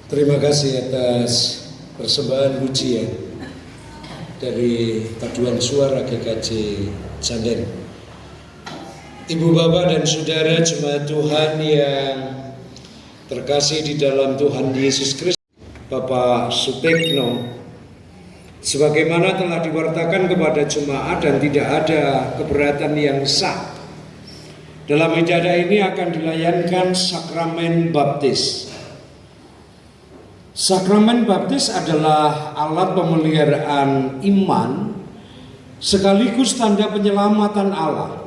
Terima kasih atas persembahan pujian dari paduan suara GKJ Sanden. Ibu bapak dan saudara jemaat Tuhan yang terkasih di dalam Tuhan Yesus Kristus, Bapak Sutekno, sebagaimana telah diwartakan kepada jemaat dan tidak ada keberatan yang sah, dalam ibadah ini akan dilayankan sakramen baptis. Sakramen baptis adalah alat pemeliharaan iman sekaligus tanda penyelamatan Allah.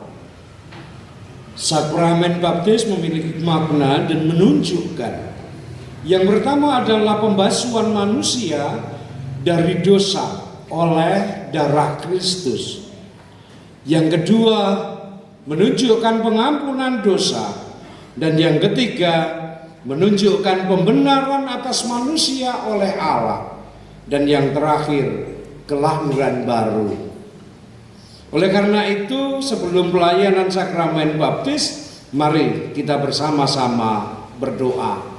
Sakramen baptis memiliki makna dan menunjukkan, yang pertama adalah pembasuhan manusia dari dosa oleh darah Kristus. Yang kedua, menunjukkan pengampunan dosa. Dan yang ketiga, menunjukkan pembenaran atas manusia oleh Allah. Dan yang terakhir, kelahiran baru. Oleh karena itu, sebelum pelayanan sakramen baptis, mari kita bersama-sama berdoa.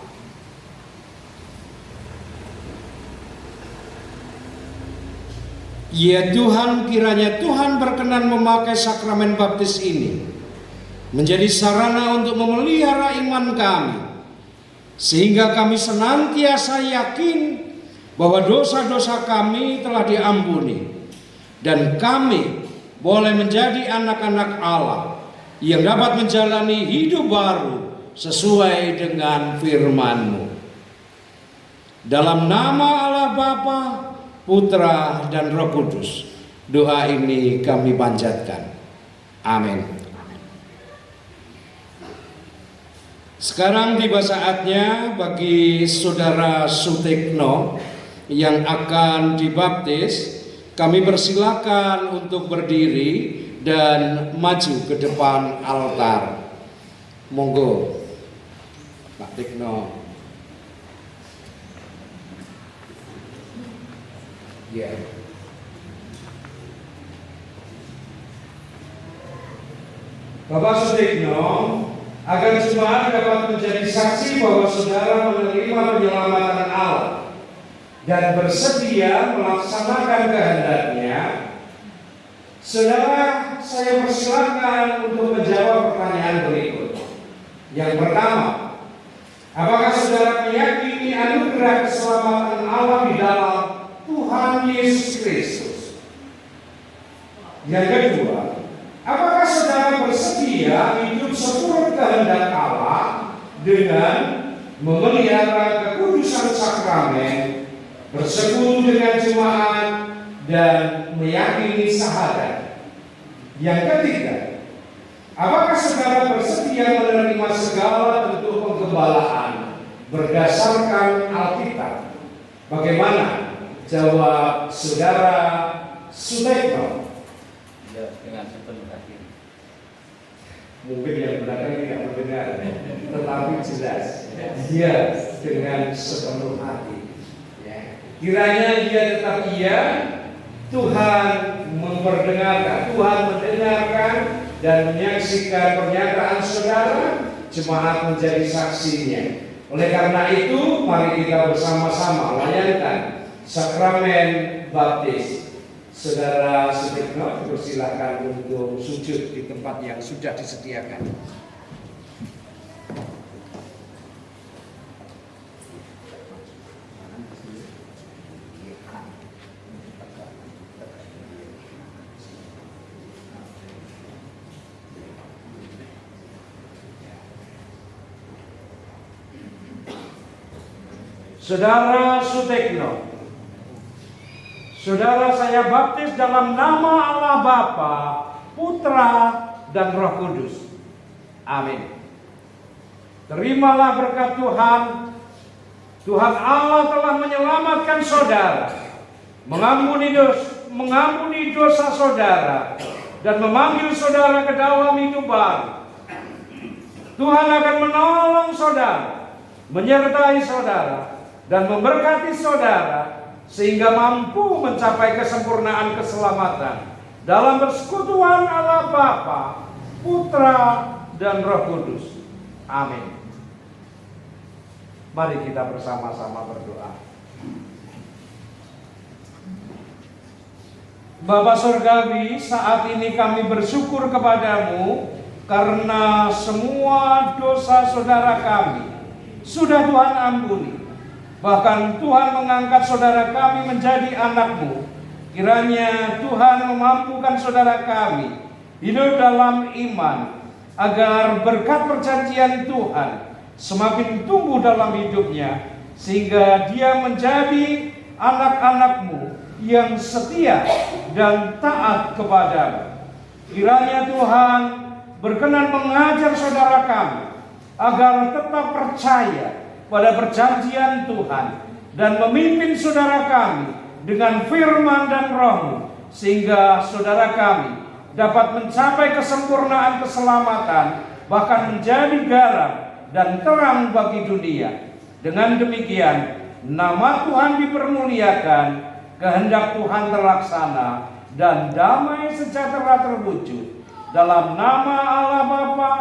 Ya Tuhan, kiranya Tuhan berkenan memakai sakramen baptis ini menjadi sarana untuk memelihara iman kami, sehingga kami senantiasa yakin bahwa dosa-dosa kami telah diampuni dan kami boleh menjadi anak-anak Allah yang dapat menjalani hidup baru sesuai dengan firman-Mu. Dalam nama Allah Bapa, Putra dan Roh Kudus, doa ini kami panjatkan. Amin. Sekarang tiba saatnya bagi saudara Sutekno yang akan dibaptis. Kami persilakan untuk berdiri dan maju ke depan altar. Monggo, Pak Tekno. Ya. Bapak Sutekno, agar jemaat dapat menjadi saksi bahwa saudara menerima penyelamatan Allah dan bersedia melaksanakan kehendaknya, saudara, saya persilakan untuk menjawab pertanyaan berikut. Yang pertama, apakah saudara meyakini anugerah keselamatan Allah di dalam Tuhan Yesus Kristus? Yang kedua, apakah saudara bersedia hidup seturut kehendak Allah dengan memelihara kekudusan sakramen, bersekutu dengan jemaat, dan meyakini syahadat? Yang ketiga, apakah saudara bersedia menerima segala bentuk penggembalaan berdasarkan Alkitab? Bagaimana jawab saudara Sutekno? Ya, dengan sepenuh hati. Mungkin yang belakang tidak mendengar, tetapi jelas. Iya, dengan sepenuh hati. Kiranya dia tetap iya, Tuhan memperdengarkan, Tuhan mendengarkan dan menyaksikan pernyataan saudara, jemaat menjadi saksinya. Oleh karena itu, mari kita bersama-sama layankan sakramen baptis. Saudara Sutekno, persilakan untuk sujud di tempat yang sudah disediakan. Saudara Sutekno, saudara saya baptis dalam nama Allah Bapa, Putra dan Roh Kudus. Amin. Terimalah berkat Tuhan. Tuhan Allah telah menyelamatkan saudara, mengampuni dosa saudara, dan memanggil saudara ke dalam hidup baru. Tuhan akan menolong saudara, menyertai saudara, dan memberkati saudara sehingga mampu mencapai kesempurnaan keselamatan dalam persekutuan Allah Bapa, Putra dan Roh Kudus. Amin. Mari kita bersama-sama berdoa. Bapa Surgawi, saat ini kami bersyukur kepadamu karena semua dosa saudara kami sudah Tuhan ampuni. Bahkan Tuhan mengangkat saudara kami menjadi anak-Mu. Kiranya Tuhan memampukan saudara kami hidup dalam iman, agar berkat perjanjian Tuhan semakin tumbuh dalam hidupnya, sehingga dia menjadi anak-anak-Mu yang setia dan taat kepadamu. Kiranya Tuhan berkenan mengajar saudara kami agar tetap percaya pada perjanjian Tuhan dan memimpin saudara kami dengan firman dan roh-Mu, sehingga saudara kami dapat mencapai kesempurnaan keselamatan, bahkan menjadi garam dan terang bagi dunia. Dengan demikian, nama Tuhan dipermuliakan, kehendak Tuhan terlaksana, dan damai sejahtera terwujud. Dalam nama Allah Bapa,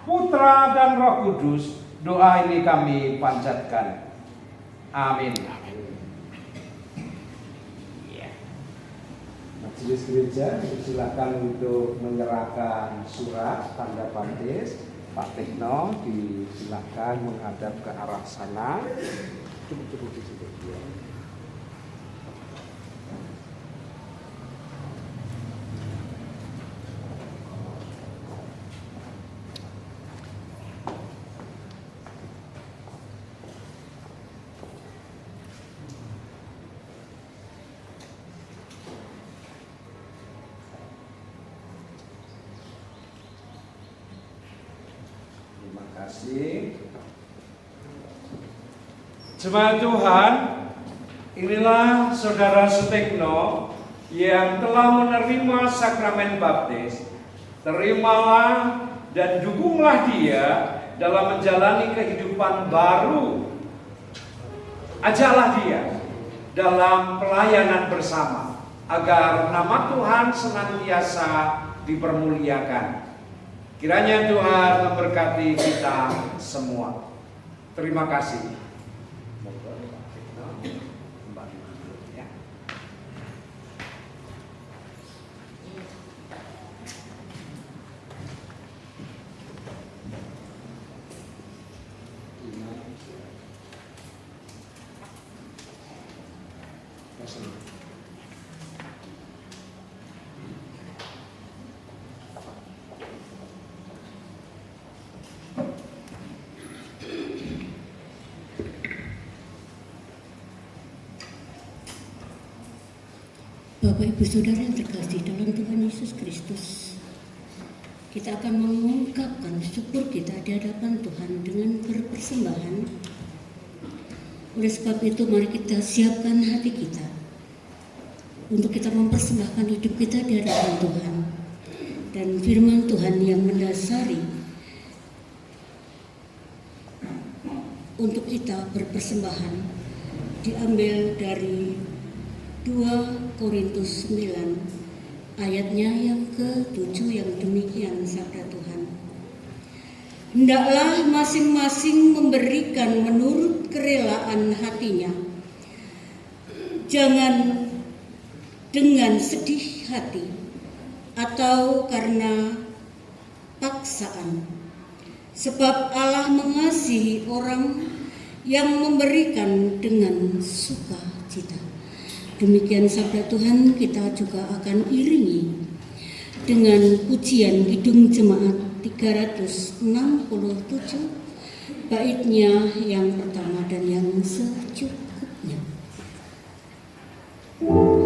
Putra, dan Roh Kudus, doa ini kami panjatkan. Amin. Majelis gereja silakan untuk menyerahkan surat tanda baptis. Pak Tekno disilakan menghadap ke arah sana. Cukup di situ. Jemaat Tuhan, inilah saudara Sutekno yang telah menerima sakramen baptis. Terimalah dan dukunglah dia dalam menjalani kehidupan baru. Ajaklah dia dalam pelayanan bersama, agar nama Tuhan senantiasa dipermuliakan. Kiranya Tuhan memberkati kita semua. Terima kasih. Bapak Ibu Saudara yang terkasih dalam Tuhan Yesus Kristus, kita akan mengungkapkan syukur kita di hadapan Tuhan dengan berpersembahan. Oleh sebab itu, mari kita siapkan hati kita untuk kita mempersembahkan hidup kita di hadapan Tuhan. Dan firman Tuhan yang mendasari untuk kita berpersembahan diambil dari 2 Korintus 9 ayatnya yang ke-7 yang demikian sabda Tuhan. Hendaklah masing-masing memberikan menurut kerelaan hatinya, jangan dengan sedih hati atau karena paksaan, sebab Allah mengasihi orang yang memberikan dengan sukacita. Demikian sabda Tuhan. Kita juga akan iringi dengan pujian Kidung Jemaat 367 baitnya yang pertama dan yang secukupnya. Oh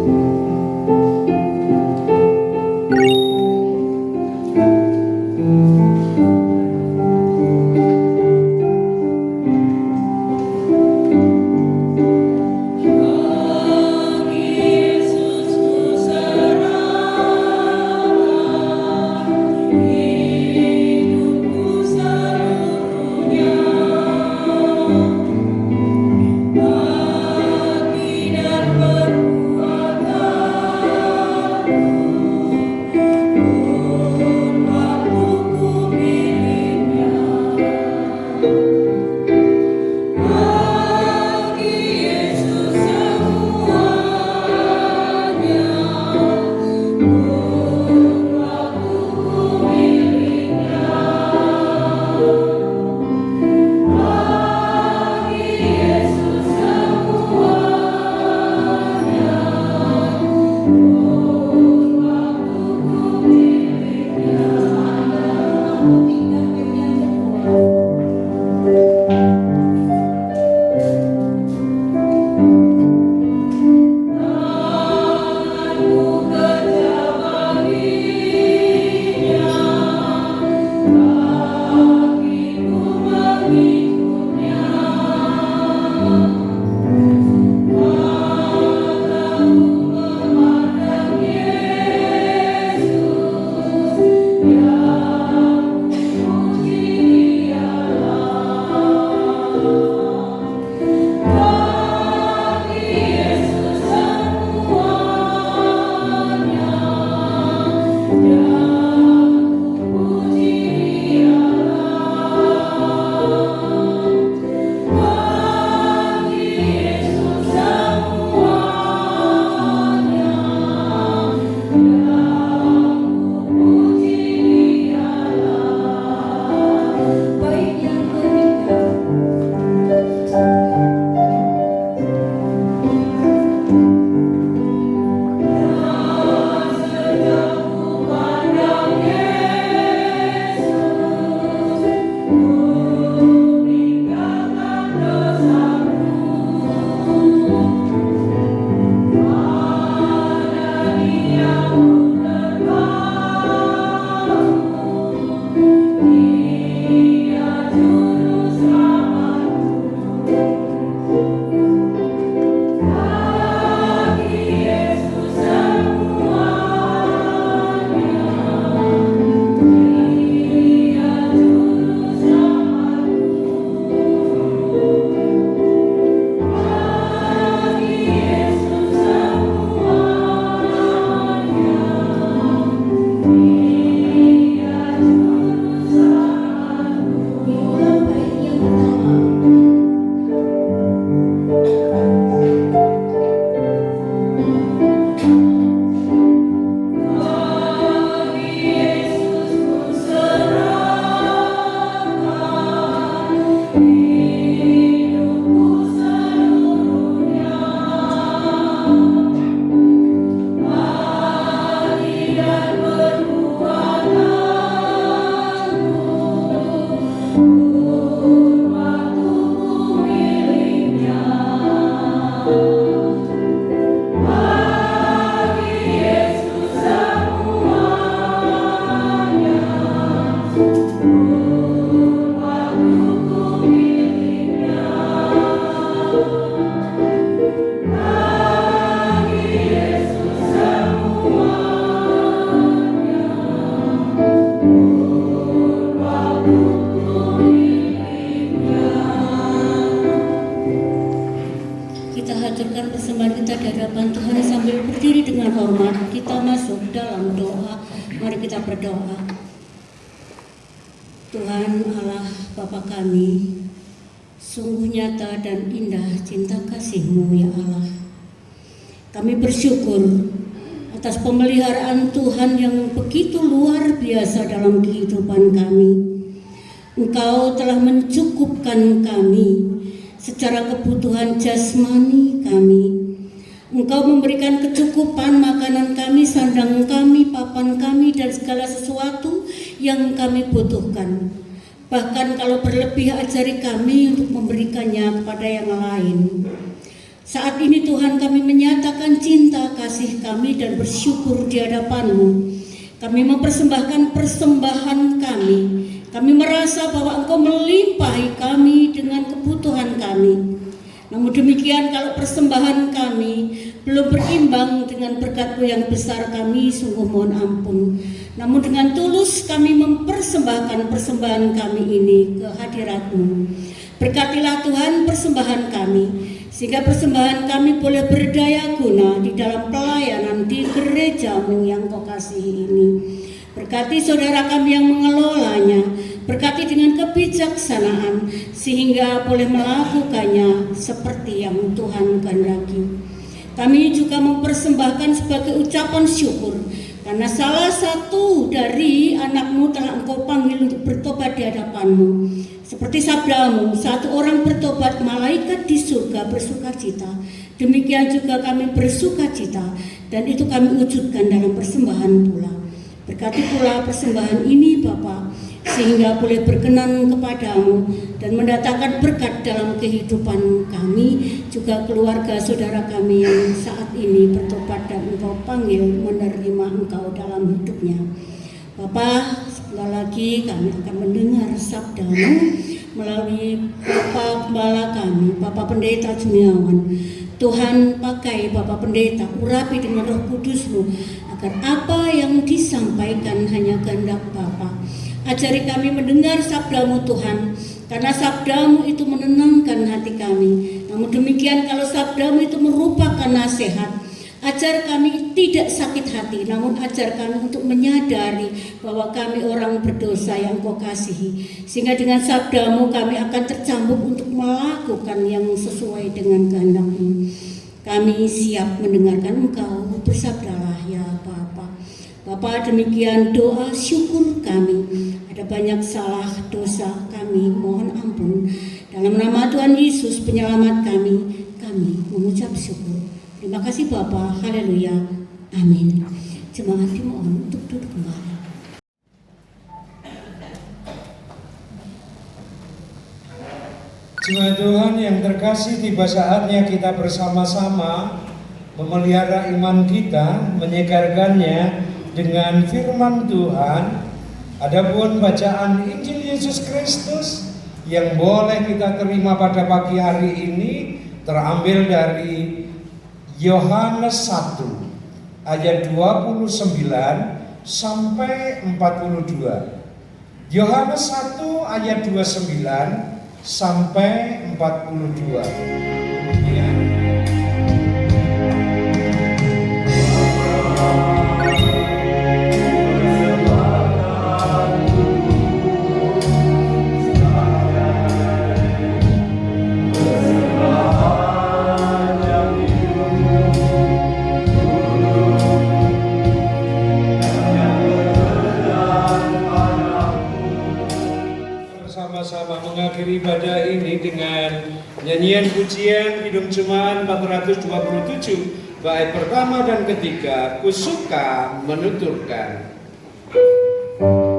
haturkan persembahan kita di hadapan Tuhan sambil berdiri dengan hormat. Kita masuk dalam doa. Mari kita berdoa. Tuhan Allah Bapa kami, sungguh nyata dan indah cinta kasih-Mu ya Allah. Kami bersyukur atas pemeliharaan Tuhan yang begitu luar biasa dalam kehidupan kami. Engkau telah mencukupkan kami secara kebutuhan jasmani kami. Engkau memberikan kecukupan makanan kami, sandang kami, papan kami, dan segala sesuatu yang kami butuhkan. Bahkan kalau berlebih, ajari kami untuk memberikannya kepada yang lain. Saat ini Tuhan, kami menyatakan cinta kasih kami dan bersyukur di hadapan-Mu. Kami mempersembahkan persembahan kami. Kami merasa bahwa Engkau melimpahi kami dengan kebutuhan kami. Namun demikian, kalau persembahan kami belum berimbang dengan berkat-Mu yang besar, kami sungguh mohon ampun. Namun dengan tulus kami mempersembahkan persembahan kami ini ke hadirat-Mu. Berkatilah Tuhan persembahan kami, sehingga persembahan kami boleh berdaya guna di dalam pelayanan di gereja-Mu yang Kau kasihi ini. Berkati saudara kami yang mengelolanya, berkati dengan kebijaksanaan sehingga boleh melakukannya seperti yang Tuhan kehendaki. Kami juga mempersembahkan sebagai ucapan syukur karena salah satu dari anak-Mu telah Engkau panggil untuk bertobat di hadapan-Mu. Seperti sabda-Mu, satu orang bertobat, malaikat di surga bersukacita. Demikian juga kami bersukacita, dan itu kami wujudkan dalam persembahan pula. Berkati pula persembahan ini Bapa, sehingga boleh berkenan kepadamu dan mendatangkan berkat dalam kehidupan kami, juga keluarga saudara kami yang saat ini bertobat dan Engkau panggil menerima Engkau dalam hidupnya. Bapa, sekali lagi kami akan mendengar sabda-Mu melalui Bapak Gembala kami, Bapak Pendeta Jumiawan. Tuhan, pakai Bapak Pendeta, urapi dengan Roh Kudus-Mu, agar apa yang disampaikan hanya kehendak Bapa. Ajari kami mendengar sabda-Mu Tuhan, karena sabda-Mu itu menenangkan hati kami. Namun demikian, kalau sabda-Mu itu merupakan nasihat, ajar kami tidak sakit hati, namun ajar kami untuk menyadari bahwa kami orang berdosa yang Kau kasihi. Sehingga dengan sabda-Mu kami akan tercambuk untuk melakukan yang sesuai dengan kehendak-Mu. Kami siap mendengarkan Engkau, bersabdalah ya Bapa. Bapa, demikian doa syukur kami. Ada banyak salah dosa kami, mohon ampun. Dalam nama Tuhan Yesus penyelamat kami mengucap syukur. Terima kasih Bapa, haleluya, amin. Jemaat dimohon untuk duduk kembali. Jemaat Tuhan yang terkasih, tiba saatnya kita bersama-sama memelihara iman kita, menyegarkannya dengan firman Tuhan. Adapun bacaan Injil Yesus Kristus yang boleh kita terima pada pagi hari ini terambil dari Yohanes 1 ayat 29 sampai 42. Yohanes 1 ayat 29 sampai 42. Kemudian bersama-sama mengakhiri ibadah ini dengan nyanyian pujian Kidung Jemaat 427 bait pertama dan ketiga, Ku Suka Menuturkan. Ku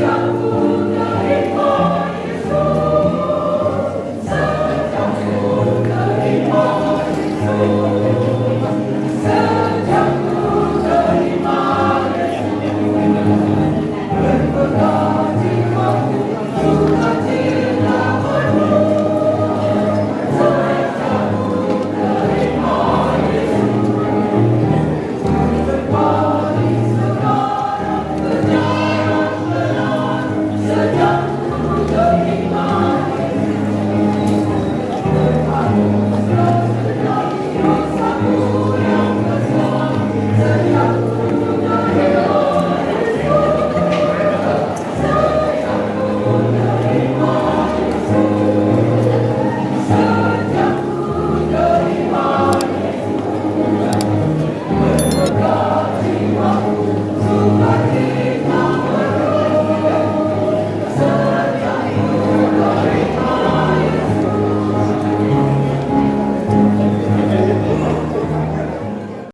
Haleluya.